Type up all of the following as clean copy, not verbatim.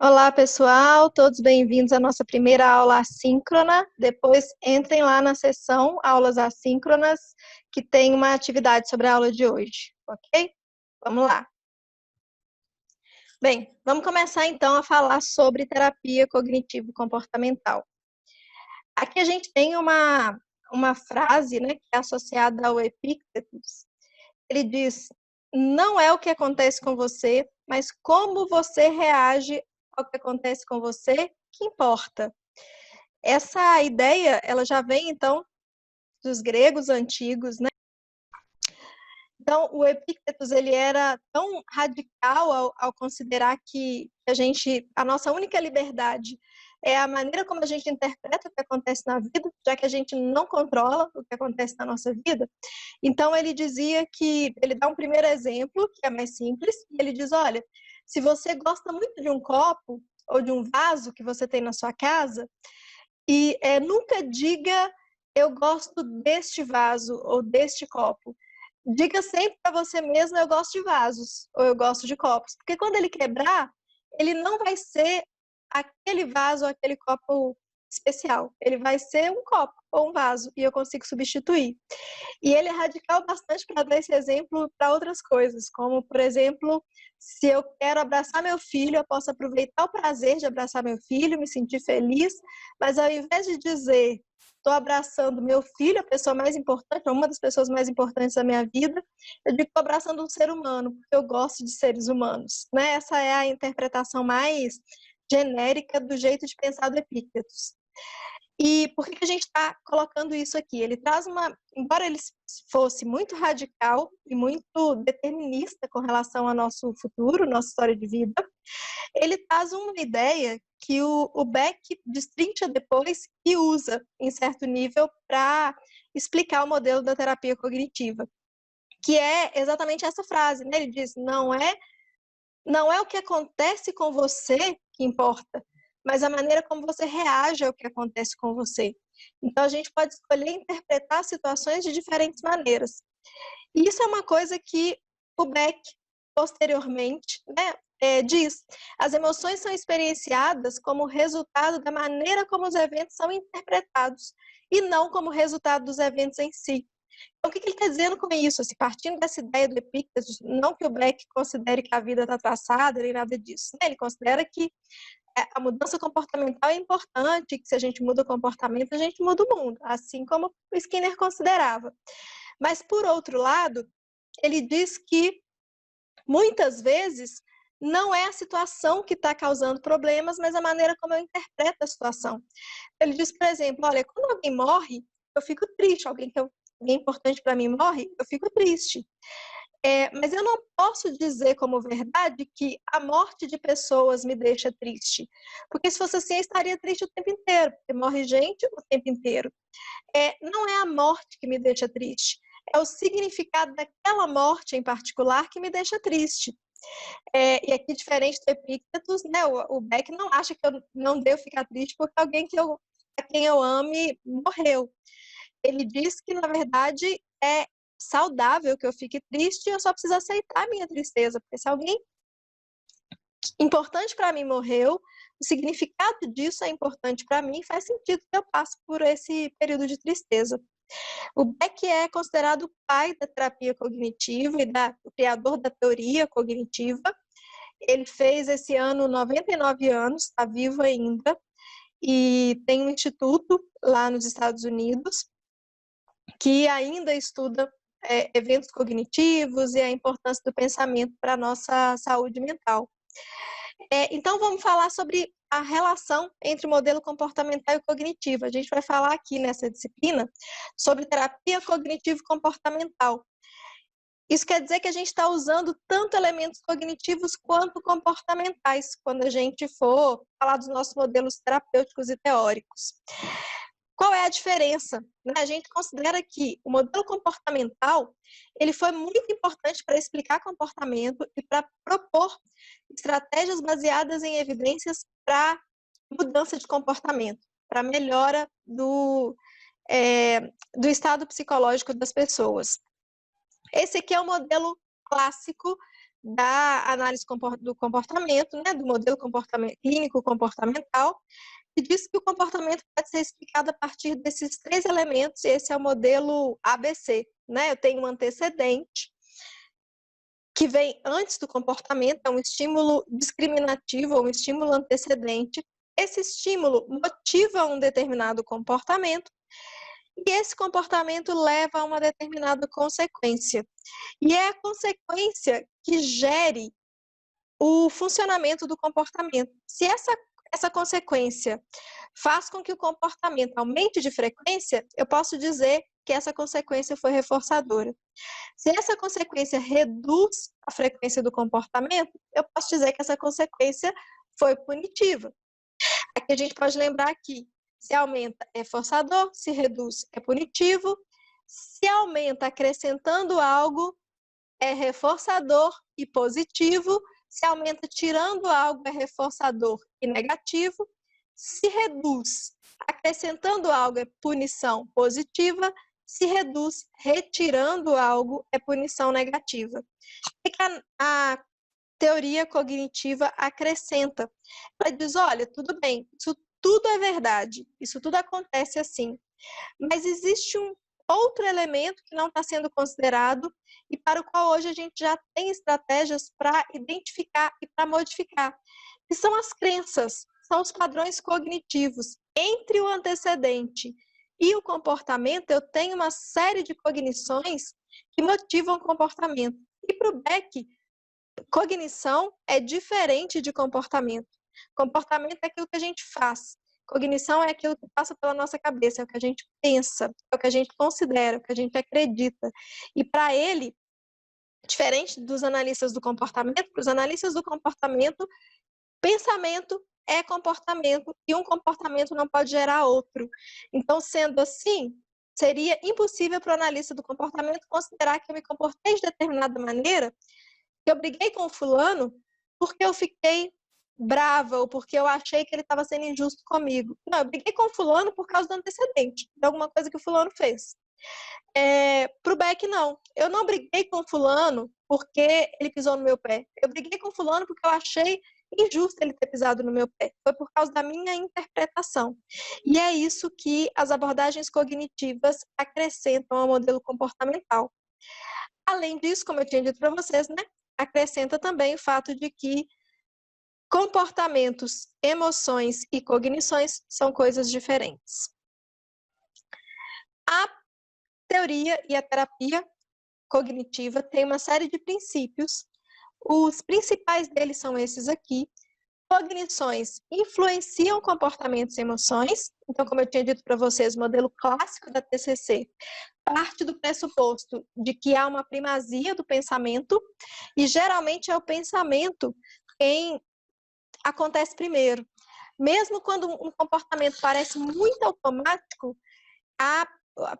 Olá, pessoal, todos bem-vindos à nossa primeira aula assíncrona. Depois entrem lá na seção Aulas Assíncronas, que tem uma atividade sobre a aula de hoje, ok? Vamos lá. Bem, vamos começar então a falar sobre terapia cognitivo-comportamental. Aqui a gente tem uma frase, né, que é associada ao Epictetus. Ele diz: não é o que acontece com você, mas como você reage ao que acontece com você que importa. Essa ideia, ela já vem, então, dos gregos antigos, né? Então, o Epictetus, ele era tão radical ao considerar que a nossa única liberdade é a maneira como a gente interpreta o que acontece na vida, já que a gente não controla o que acontece na nossa vida. Então, ele dizia que, ele dá um primeiro exemplo, que é mais simples, e ele diz, olha, se você gosta muito de um copo ou de um vaso que você tem na sua casa, e nunca diga eu gosto deste vaso ou deste copo. Diga sempre para você mesmo eu gosto de vasos ou eu gosto de copos. Porque quando ele quebrar, ele não vai ser aquele vaso ou aquele copo especial. Ele vai ser um copo ou um vaso e eu consigo substituir. E ele é radical bastante para dar esse exemplo para outras coisas, como, por exemplo, se eu quero abraçar meu filho, eu posso aproveitar o prazer de abraçar meu filho, me sentir feliz, mas ao invés de dizer estou abraçando meu filho, a pessoa mais importante, uma das pessoas mais importantes da minha vida, eu digo que estou abraçando um ser humano, porque eu gosto de seres humanos. Né? Essa é a interpretação mais genérica do jeito de pensar do Epíctetos. E por que a gente está colocando isso aqui? Ele traz embora ele fosse muito radical e muito determinista com relação ao nosso futuro, nossa história de vida, ele traz uma ideia que o Beck destrincha depois e usa, em certo nível, para explicar o modelo da terapia cognitiva, que é exatamente essa frase, né? Ele diz, não é o que acontece com você que importa, mas a maneira como você reage ao que acontece com você. Então, a gente pode escolher interpretar situações de diferentes maneiras. E isso é uma coisa que o Beck, posteriormente, né, diz. As emoções são experienciadas como resultado da maneira como os eventos são interpretados, e não como resultado dos eventos em si. Então, o que ele está dizendo com isso? Assim, partindo dessa ideia do Epictetus, não que o Beck considere que a vida está traçada, nem nada disso. Né? Ele considera que a mudança comportamental é importante, que se a gente muda o comportamento, a gente muda o mundo, assim como o Skinner considerava. Mas, por outro lado, ele diz que, muitas vezes, não é a situação que está causando problemas, mas a maneira como eu interpreto a situação. Ele diz, por exemplo, olha, quando alguém morre, eu fico triste, alguém importante para mim morre, eu fico triste. Mas eu não posso dizer como verdade que a morte de pessoas me deixa triste. Porque se fosse assim, eu estaria triste o tempo inteiro, porque morre gente o tempo inteiro. Não é a morte que me deixa triste, é o significado daquela morte em particular que me deixa triste. E aqui, diferente do Epictetus, né, o Beck não acha que eu não devo ficar triste porque alguém a quem eu ame morreu. Ele diz que, na verdade, é saudável que eu fique triste e eu só preciso aceitar a minha tristeza, porque se alguém importante para mim morreu, o significado disso é importante para mim, faz sentido que eu passe por esse período de tristeza. O Beck é considerado o pai da terapia cognitiva e o criador da teoria cognitiva. Ele fez esse ano 99 anos, está vivo ainda, e tem um instituto lá nos Estados Unidos que ainda estuda eventos cognitivos e a importância do pensamento para a nossa saúde mental. Então, vamos falar sobre a relação entre o modelo comportamental e cognitivo. A gente vai falar aqui nessa disciplina sobre terapia cognitivo-comportamental. Isso quer dizer que a gente está usando tanto elementos cognitivos quanto comportamentais, quando a gente for falar dos nossos modelos terapêuticos e teóricos. Qual é a diferença? A gente considera que o modelo comportamental ele foi muito importante para explicar comportamento e para propor estratégias baseadas em evidências para mudança de comportamento, para melhora do estado psicológico das pessoas. Esse aqui é o modelo clássico da análise do comportamento, né, do modelo clínico comportamental, que diz que o comportamento pode ser explicado a partir desses 3 elementos, e esse é o modelo ABC, né? Eu tenho um antecedente, que vem antes do comportamento, é um estímulo discriminativo ou um estímulo antecedente. Esse estímulo motiva um determinado comportamento e esse comportamento leva a uma determinada consequência. E é a consequência que gere o funcionamento do comportamento. Se essa consequência faz com que o comportamento aumente de frequência, eu posso dizer que essa consequência foi reforçadora. Se essa consequência reduz a frequência do comportamento, eu posso dizer que essa consequência foi punitiva. Aqui a gente pode lembrar que se aumenta é reforçador, se reduz é punitivo, se aumenta acrescentando algo é reforçador e positivo, se aumenta tirando algo é reforçador e negativo, se reduz acrescentando algo é punição positiva, se reduz retirando algo é punição negativa. O que a teoria cognitiva acrescenta? Ela diz, olha, tudo bem, isso tudo é verdade, isso tudo acontece assim, mas existe um outro elemento que não está sendo considerado e para o qual hoje a gente já tem estratégias para identificar e para modificar, que são as crenças, são os padrões cognitivos. Entre o antecedente e o comportamento, eu tenho uma série de cognições que motivam o comportamento. E para o Beck, cognição é diferente de comportamento. Comportamento é aquilo que a gente faz. Cognição é aquilo que passa pela nossa cabeça, é o que a gente pensa, é o que a gente considera, é o que a gente acredita. E para ele, diferente dos analistas do comportamento, para os analistas do comportamento, pensamento é comportamento e um comportamento não pode gerar outro. Então, sendo assim, seria impossível para o analista do comportamento considerar que eu me comportei de determinada maneira, que eu briguei com o fulano porque eu fiquei brava ou porque eu achei que ele estava sendo injusto comigo. Não, eu briguei com o fulano por causa do antecedente, de alguma coisa que o fulano fez. Para o Beck, não. Eu não briguei com o fulano porque ele pisou no meu pé. Eu briguei com o fulano porque eu achei injusto ele ter pisado no meu pé. Foi por causa da minha interpretação. E é isso que as abordagens cognitivas acrescentam ao modelo comportamental. Além disso, como eu tinha dito para vocês, né, acrescenta também o fato de que comportamentos, emoções e cognições são coisas diferentes. A teoria e a terapia cognitiva têm uma série de princípios. Os principais deles são esses aqui. Cognições influenciam comportamentos e emoções. Então, como eu tinha dito para vocês, o modelo clássico da TCC parte do pressuposto de que há uma primazia do pensamento e geralmente é o pensamento quem acontece primeiro. Mesmo quando um comportamento parece muito automático, a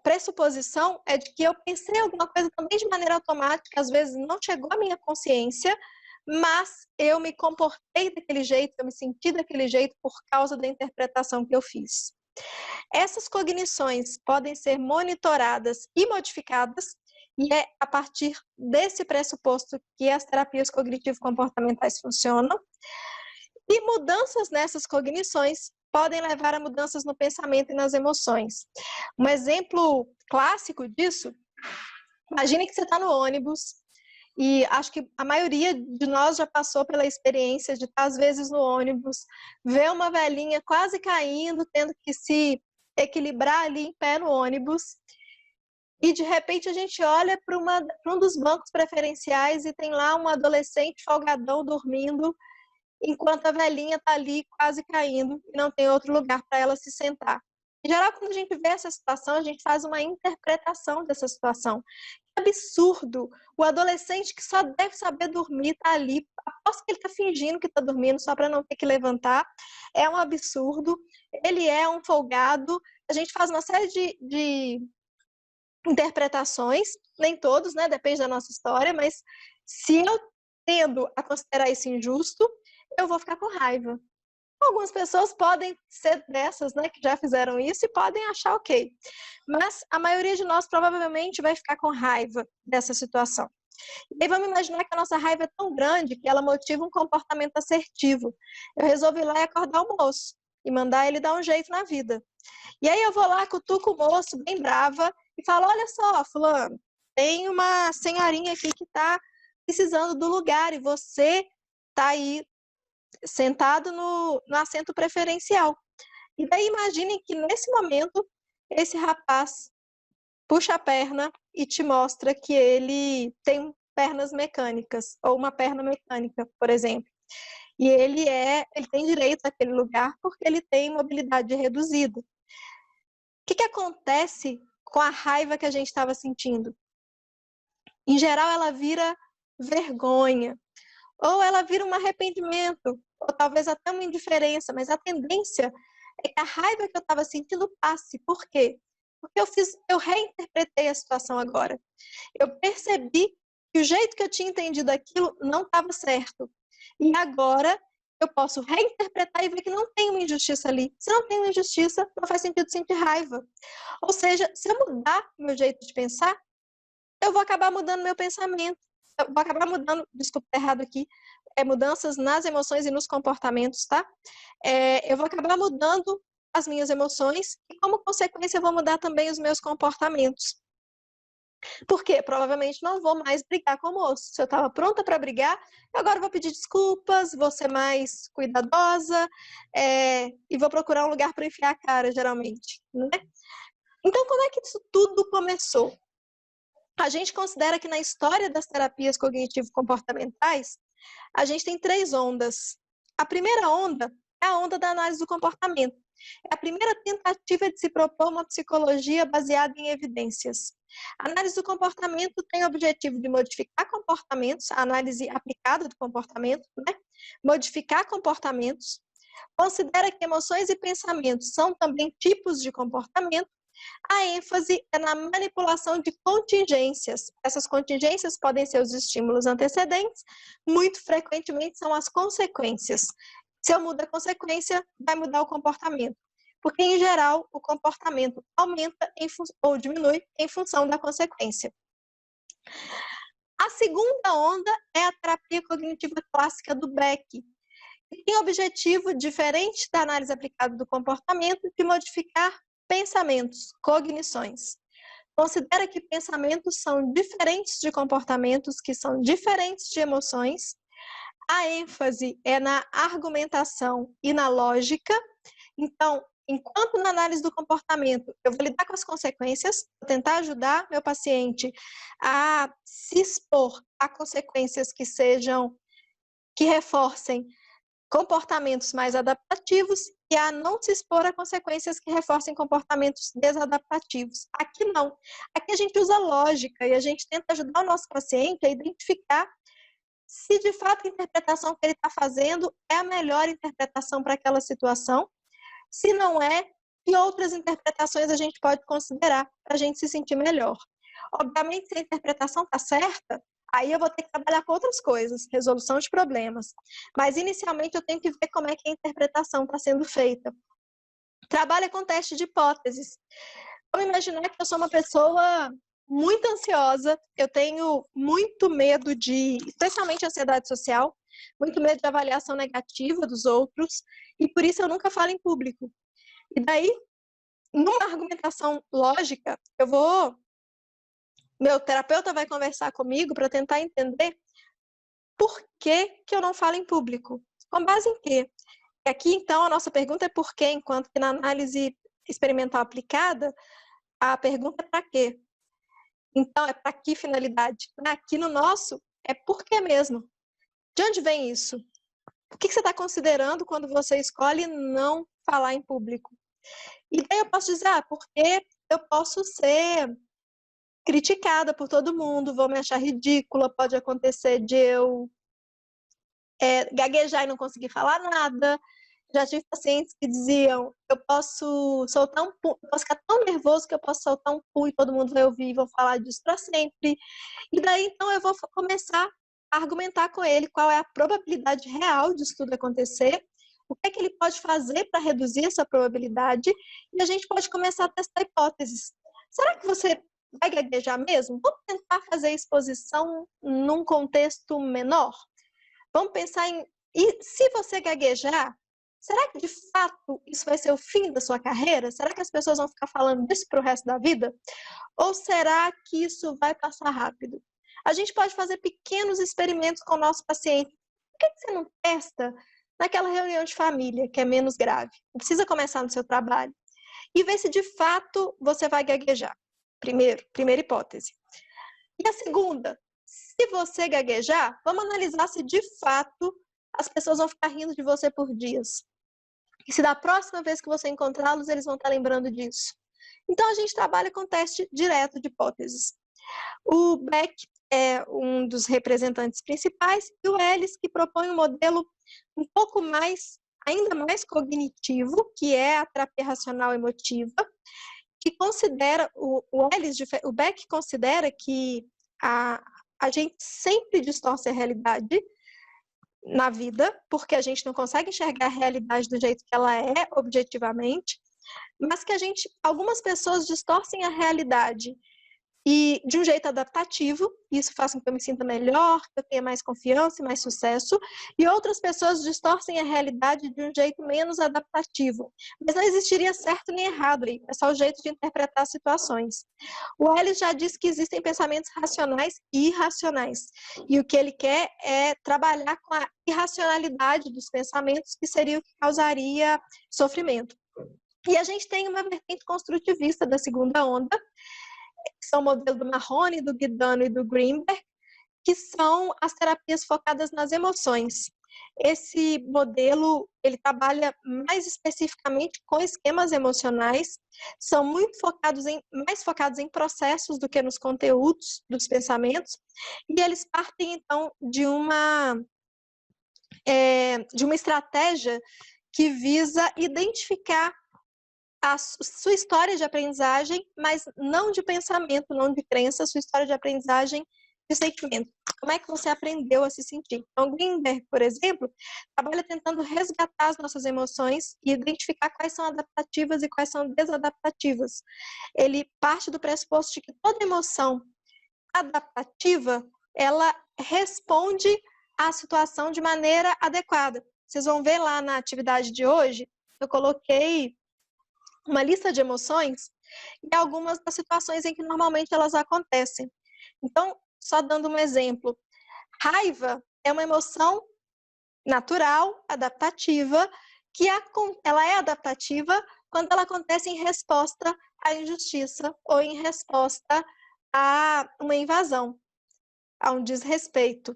pressuposição é de que eu pensei alguma coisa também de maneira automática, às vezes não chegou à minha consciência, mas eu me comportei daquele jeito, eu me senti daquele jeito por causa da interpretação que eu fiz. Essas cognições podem ser monitoradas e modificadas, e é a partir desse pressuposto que as terapias cognitivo-comportamentais funcionam. E mudanças nessas cognições podem levar a mudanças no pensamento e nas emoções. Um exemplo clássico disso, imagine que você está no ônibus, e acho que a maioria de nós já passou pela experiência de estar, às vezes, no ônibus, ver uma velhinha quase caindo, tendo que se equilibrar ali em pé no ônibus, e de repente a gente olha para um dos bancos preferenciais e tem lá um adolescente folgadão dormindo, enquanto a velhinha está ali quase caindo e não tem outro lugar para ela se sentar. Em geral, quando a gente vê essa situação, a gente faz uma interpretação dessa situação. Que absurdo! O adolescente que só deve saber dormir está ali, aposto que ele está fingindo que está dormindo só para não ter que levantar. É um absurdo. Ele é um folgado. A gente faz uma série de interpretações, nem todos, né? Depende da nossa história, mas se eu tendo a considerar isso injusto, eu vou ficar com raiva. Algumas pessoas podem ser dessas, né, que já fizeram isso e podem achar ok. Mas a maioria de nós provavelmente vai ficar com raiva dessa situação. E aí vamos imaginar que a nossa raiva é tão grande que ela motiva um comportamento assertivo. Eu resolvo ir lá e acordar o moço e mandar ele dar um jeito na vida. E aí eu vou lá, cutuco o moço, bem brava, e falo, olha só, fulano, tem uma senhorinha aqui que está precisando do lugar e você está aí sentado no assento preferencial. E daí imaginem que nesse momento esse rapaz puxa a perna e te mostra que ele tem pernas mecânicas, ou uma perna mecânica, por exemplo. E ele tem direito àquele lugar porque ele tem mobilidade reduzida. O que acontece com a raiva que a gente estava sentindo? Em geral, ela vira vergonha, ou ela vira um arrependimento, ou talvez até uma indiferença, mas a tendência é que a raiva que eu estava sentindo passe. Por quê? Porque eu reinterpretei a situação agora. Eu percebi que o jeito que eu tinha entendido aquilo não estava certo. E agora eu posso reinterpretar e ver que não tem uma injustiça ali. Se não tem uma injustiça, não faz sentido sentir raiva. Ou seja, se eu mudar meu jeito de pensar, eu vou acabar mudando meu pensamento. Eu vou acabar mudando, desculpa, tá errado aqui, mudanças nas emoções e nos comportamentos, tá? Eu vou acabar mudando as minhas emoções e, como consequência, eu vou mudar também os meus comportamentos. Por quê? Provavelmente não vou mais brigar com o moço. Se eu estava pronta para brigar, eu agora vou pedir desculpas, vou ser mais cuidadosa e vou procurar um lugar para enfiar a cara, geralmente, né? Então, como é que isso tudo começou? A gente considera que na história das terapias cognitivo-comportamentais, a gente tem 3 ondas. A primeira onda é a onda da análise do comportamento. É a primeira tentativa de se propor uma psicologia baseada em evidências. A análise do comportamento tem o objetivo de modificar comportamentos, a análise aplicada do comportamento, né? Modificar comportamentos, considera que emoções e pensamentos são também tipos de comportamento. A ênfase é na manipulação de contingências. Essas contingências podem ser os estímulos antecedentes, muito frequentemente são as consequências. Se eu mudo a consequência, vai mudar o comportamento. Porque, em geral, o comportamento aumenta ou diminui em função da consequência. A segunda onda é a terapia cognitiva clássica do Beck, que tem objetivo diferente da análise aplicada do comportamento de modificar pensamentos, cognições. Considera que pensamentos são diferentes de comportamentos, que são diferentes de emoções. A ênfase é na argumentação e na lógica. Então, enquanto na análise do comportamento eu vou lidar com as consequências, vou tentar ajudar meu paciente a se expor a consequências que reforcem comportamentos mais adaptativos e a não se expor a consequências que reforcem comportamentos desadaptativos. Aqui não. Aqui a gente usa lógica e a gente tenta ajudar o nosso paciente a identificar se de fato a interpretação que ele está fazendo é a melhor interpretação para aquela situação. Se não é, que outras interpretações a gente pode considerar para a gente se sentir melhor. Obviamente, se a interpretação está certa, aí eu vou ter que trabalhar com outras coisas, resolução de problemas. Mas, inicialmente, eu tenho que ver como é que a interpretação está sendo feita. Trabalha com teste de hipóteses. Vamos imaginar que eu sou uma pessoa muito ansiosa, eu tenho muito medo especialmente ansiedade social, muito medo de avaliação negativa dos outros, e por isso eu nunca falo em público. E daí, numa argumentação lógica, meu terapeuta vai conversar comigo para tentar entender por que eu não falo em público. Com base em quê? E aqui, então, a nossa pergunta é por quê, enquanto que na análise experimental aplicada, a pergunta é para quê? Então, é para que finalidade? Aqui no nosso, é por que mesmo? De onde vem isso? O que você está considerando quando você escolhe não falar em público? E daí eu posso dizer, porque eu posso ser criticada por todo mundo, vão me achar ridícula, pode acontecer de eu gaguejar e não conseguir falar nada. Já tive pacientes que diziam, eu posso soltar posso ficar tão nervoso que eu posso soltar um pum e todo mundo vai ouvir e vou falar disso para sempre. E daí, então, eu vou começar a argumentar com ele qual é a probabilidade real disso tudo acontecer, o que é que ele pode fazer para reduzir essa probabilidade, e a gente pode começar a testar hipóteses. Será que você Vai gaguejar mesmo? Vamos tentar fazer exposição num contexto menor? Vamos pensar em, e se você gaguejar, será que de fato isso vai ser o fim da sua carreira? Será que as pessoas vão ficar falando disso para o resto da vida? Ou será que isso vai passar rápido? A gente pode fazer pequenos experimentos com o nosso paciente. Por que você não testa naquela reunião de família, que é menos grave? Não precisa começar no seu trabalho. E ver se de fato você vai gaguejar. Primeira hipótese. E a segunda, se você gaguejar, vamos analisar se de fato as pessoas vão ficar rindo de você por dias. E se da próxima vez que você encontrá-los, eles vão estar lembrando disso. Então, a gente trabalha com teste direto de hipóteses. O Beck é um dos representantes principais e o Ellis, que propõe um modelo um pouco mais, ainda mais cognitivo, que é a terapia racional emotiva, que considera, o Beck considera que a gente sempre distorce a realidade na vida, porque a gente não consegue enxergar a realidade do jeito que ela é, objetivamente, mas que algumas pessoas distorcem a realidade e de um jeito adaptativo, isso faz com que eu me sinta melhor, que eu tenha mais confiança e mais sucesso, e outras pessoas distorcem a realidade de um jeito menos adaptativo. Mas não existiria certo nem errado aí, é só o jeito de interpretar situações. O Ellis já disse que existem pensamentos racionais e irracionais, e o que ele quer é trabalhar com a irracionalidade dos pensamentos, que seria o que causaria sofrimento. E a gente tem uma vertente construtivista da segunda onda, que são o modelo do Mahoney, do Guidano e do Greenberg, que são as terapias focadas nas emoções. Esse modelo, ele trabalha mais especificamente com esquemas emocionais, são mais focados em processos do que nos conteúdos dos pensamentos, e eles partem, então, de uma estratégia que visa identificar a sua história de aprendizagem, mas não de pensamento, não de crença, sua história de aprendizagem de sentimento. Como é que você aprendeu a se sentir? Então, Greenberg, por exemplo, trabalha tentando resgatar as nossas emoções e identificar quais são adaptativas e quais são desadaptativas. Ele parte do pressuposto de que toda emoção adaptativa, ela responde à situação de maneira adequada. Vocês vão ver lá na atividade de hoje, eu coloquei uma lista de emoções e algumas das situações em que normalmente elas acontecem. Então, só dando um exemplo, raiva é uma emoção natural, adaptativa, que ela é adaptativa quando ela acontece em resposta à injustiça ou em resposta a uma invasão, a um desrespeito.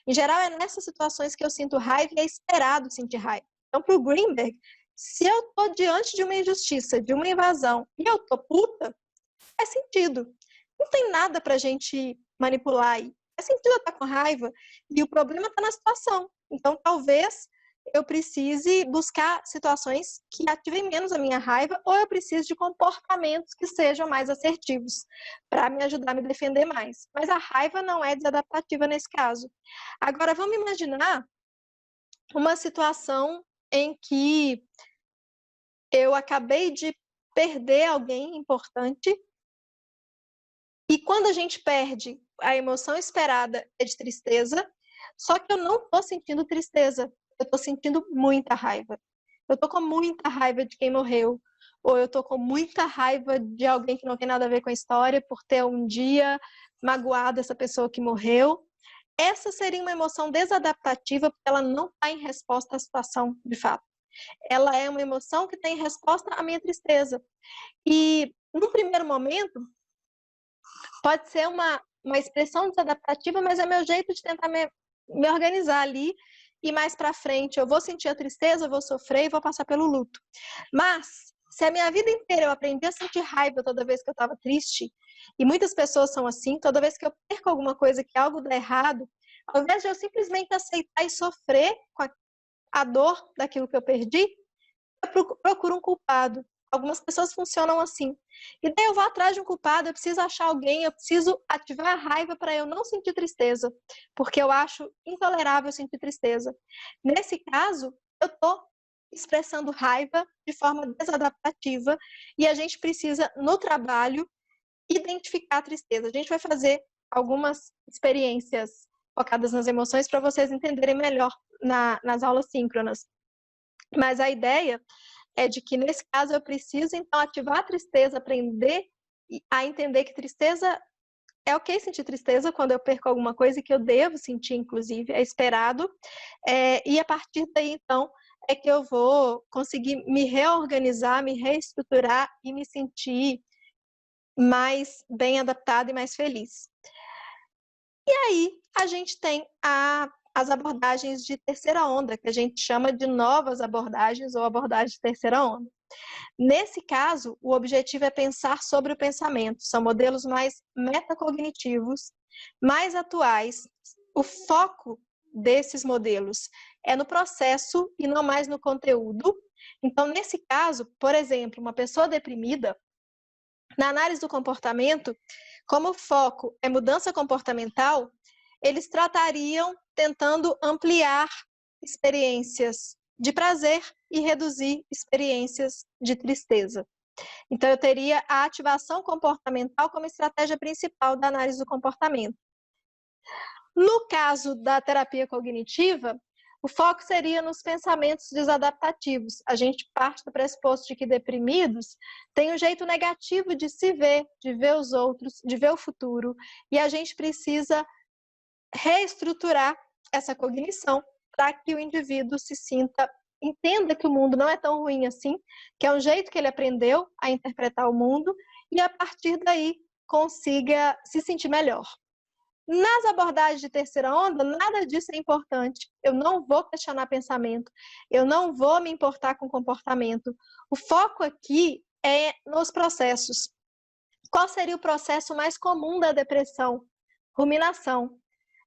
Em geral, é nessas situações que eu sinto raiva e é esperado sentir raiva. Então, para o Greenberg, se eu estou diante de uma injustiça, de uma invasão, e eu estou puta, faz sentido. Não tem nada para a gente manipular aí. Faz sentido eu estar com raiva. E o problema está na situação. Então, talvez eu precise buscar situações que ativem menos a minha raiva, ou eu preciso de comportamentos que sejam mais assertivos, para me ajudar a me defender mais. Mas a raiva não é desadaptativa nesse caso. Agora, vamos imaginar uma situação em que eu acabei de perder alguém importante e quando a gente perde, a emoção esperada é de tristeza, só que eu não estou sentindo tristeza, eu estou sentindo muita raiva. Eu estou com muita raiva de quem morreu, ou eu estou com muita raiva de alguém que não tem nada a ver com a história por ter um dia magoado essa pessoa que morreu. Essa seria uma emoção desadaptativa, porque ela não está em resposta à situação de fato. Ela é uma emoção que tem resposta à minha tristeza. E, no primeiro momento, pode ser uma expressão desadaptativa, mas é meu jeito de tentar me organizar ali, e mais para frente eu vou sentir a tristeza, eu vou sofrer e vou passar pelo luto. Mas, se a minha vida inteira eu aprendi a sentir raiva toda vez que eu estava triste, e muitas pessoas são assim, toda vez que eu perco alguma coisa, que algo dá errado, ao invés de eu simplesmente aceitar e sofrer com a dor daquilo que eu perdi, eu procuro um culpado. Algumas pessoas funcionam assim. E daí eu vou atrás de um culpado, eu preciso achar alguém, eu preciso ativar a raiva para eu não sentir tristeza, porque eu acho intolerável sentir tristeza. Nesse caso, eu estou expressando raiva de forma desadaptativa e a gente precisa, no trabalho, identificar a tristeza. A gente vai fazer algumas experiências focadas nas emoções para vocês entenderem melhor nas aulas síncronas. Mas a ideia é de que, nesse caso, eu preciso, então, ativar a tristeza, aprender a entender que tristeza é ok sentir tristeza quando eu perco alguma coisa que eu devo sentir, inclusive, é esperado. E a partir daí, então, é que eu vou conseguir me reorganizar, me reestruturar e me sentir mais bem adaptada e mais feliz. E aí, a gente tem as abordagens de terceira onda, que a gente chama de novas abordagens ou abordagem de terceira onda. Nesse caso, o objetivo é pensar sobre o pensamento. São modelos mais metacognitivos, mais atuais. O foco desses modelos é no processo e não mais no conteúdo. Então, nesse caso, por exemplo, uma pessoa deprimida, na análise do comportamento, como o foco é mudança comportamental, eles tratariam tentando ampliar experiências de prazer e reduzir experiências de tristeza. Então, eu teria a ativação comportamental como estratégia principal da análise do comportamento. No caso da terapia cognitiva, o foco seria nos pensamentos desadaptativos. A gente parte do pressuposto de que deprimidos têm um jeito negativo de se ver, de ver os outros, de ver o futuro, e a gente precisa reestruturar essa cognição para que o indivíduo entenda que o mundo não é tão ruim assim, que é um jeito que ele aprendeu a interpretar o mundo, e a partir daí consiga se sentir melhor. Nas abordagens de terceira onda, nada disso é importante. Eu não vou questionar pensamento, eu não vou me importar com comportamento. O foco aqui é nos processos. Qual seria o processo mais comum da depressão? Ruminação.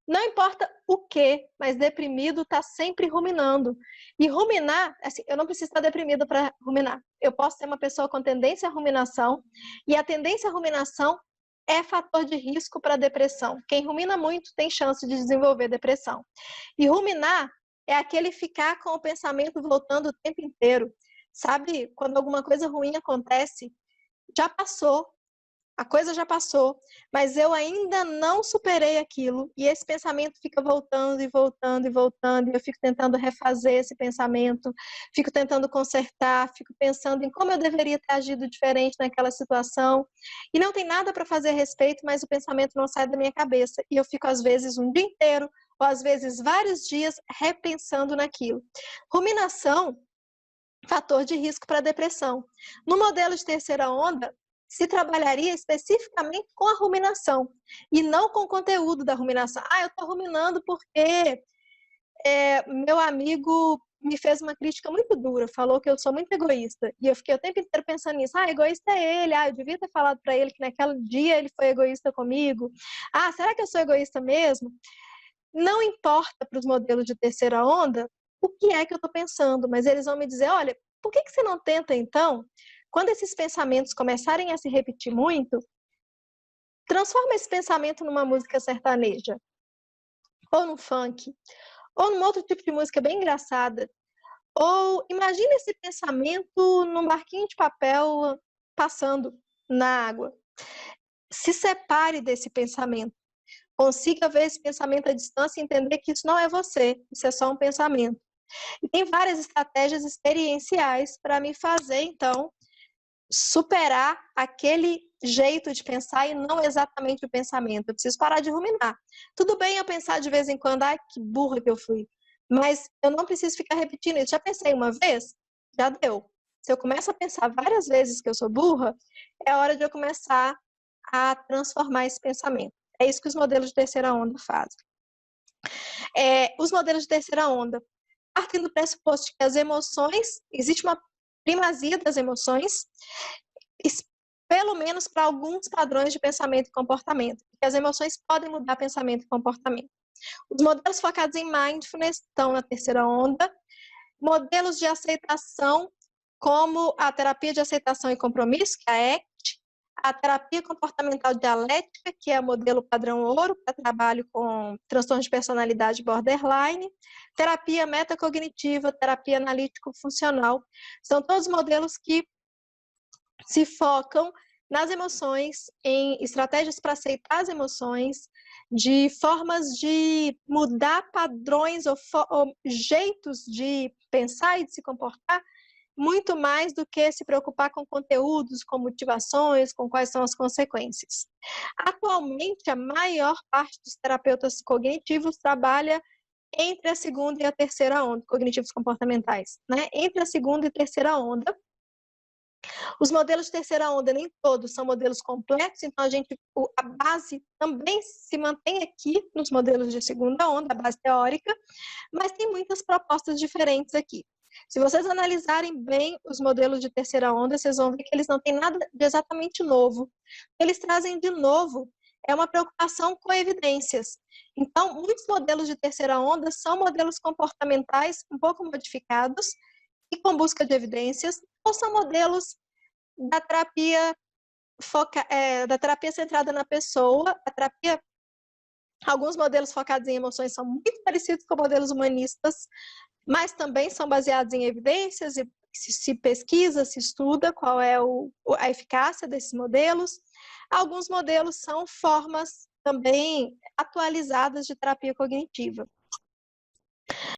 Não importa o que, mas deprimido está sempre ruminando. E ruminar, assim, eu não preciso estar deprimido para ruminar. Eu posso ser uma pessoa com tendência à ruminação, e a tendência à ruminação é fator de risco para depressão. Quem rumina muito tem chance de desenvolver depressão. E ruminar é aquele ficar com o pensamento voltando o tempo inteiro. Sabe, quando alguma coisa ruim acontece, já passou. A coisa já passou, mas eu ainda não superei aquilo, e esse pensamento fica voltando e voltando e voltando, e eu fico tentando refazer esse pensamento, fico tentando consertar, fico pensando em como eu deveria ter agido diferente naquela situação, e não tem nada para fazer a respeito, mas o pensamento não sai da minha cabeça, e eu fico às vezes um dia inteiro, ou às vezes vários dias, repensando naquilo. Ruminação, fator de risco para depressão. No modelo de terceira onda, se trabalharia especificamente com a ruminação e não com o conteúdo da ruminação. Eu estou ruminando porque meu amigo me fez uma crítica muito dura, falou que eu sou muito egoísta. E eu fiquei o tempo inteiro pensando nisso. Egoísta é ele. Eu devia ter falado para ele que naquele dia ele foi egoísta comigo. Será que eu sou egoísta mesmo? Não importa para os modelos de terceira onda o que é que eu estou pensando, mas eles vão me dizer, olha, por que você não tenta, então, quando esses pensamentos começarem a se repetir muito, transforma esse pensamento numa música sertaneja, ou num funk, ou num outro tipo de música bem engraçada. Ou imagina esse pensamento num barquinho de papel passando na água. Se separe desse pensamento. Consiga ver esse pensamento à distância e entender que isso não é você, isso é só um pensamento. E tem várias estratégias experienciais para me fazer, então, superar aquele jeito de pensar e não exatamente o pensamento. Eu preciso parar de ruminar. Tudo bem eu pensar de vez em quando, que burra que eu fui. Mas eu não preciso ficar repetindo isso. Já pensei uma vez? Já deu. Se eu começo a pensar várias vezes que eu sou burra, é hora de eu começar a transformar esse pensamento. É isso que os modelos de terceira onda fazem. Os modelos de terceira onda partem do pressuposto de que as emoções, existe uma primazia das emoções, pelo menos para alguns padrões de pensamento e comportamento, que as emoções podem mudar pensamento e comportamento. Os modelos focados em mindfulness estão na terceira onda, modelos de aceitação, como a terapia de aceitação e compromisso, que é a ACT, a terapia comportamental dialética, que é o modelo padrão ouro para trabalho com transtorno de personalidade borderline, terapia metacognitiva, terapia analítico-funcional. São todos modelos que se focam nas emoções, em estratégias para aceitar as emoções, de formas de mudar padrões ou jeitos de pensar e de se comportar, muito mais do que se preocupar com conteúdos, com motivações, com quais são as consequências. Atualmente, a maior parte dos terapeutas cognitivos trabalha entre a segunda e a terceira onda, cognitivos comportamentais, né? Entre a segunda e terceira onda. Os modelos de terceira onda, nem todos são modelos completos, então a base também se mantém aqui nos modelos de segunda onda, a base teórica, mas tem muitas propostas diferentes aqui. Se vocês analisarem bem os modelos de terceira onda, vocês vão ver que eles não têm nada de exatamente novo. Eles trazem de novo uma preocupação com evidências. Então, muitos modelos de terceira onda são modelos comportamentais um pouco modificados e com busca de evidências, ou são modelos da terapia centrada na pessoa, alguns modelos focados em emoções são muito parecidos com modelos humanistas, mas também são baseados em evidências e se pesquisa, se estuda qual é a eficácia desses modelos. Alguns modelos são formas também atualizadas de terapia cognitiva.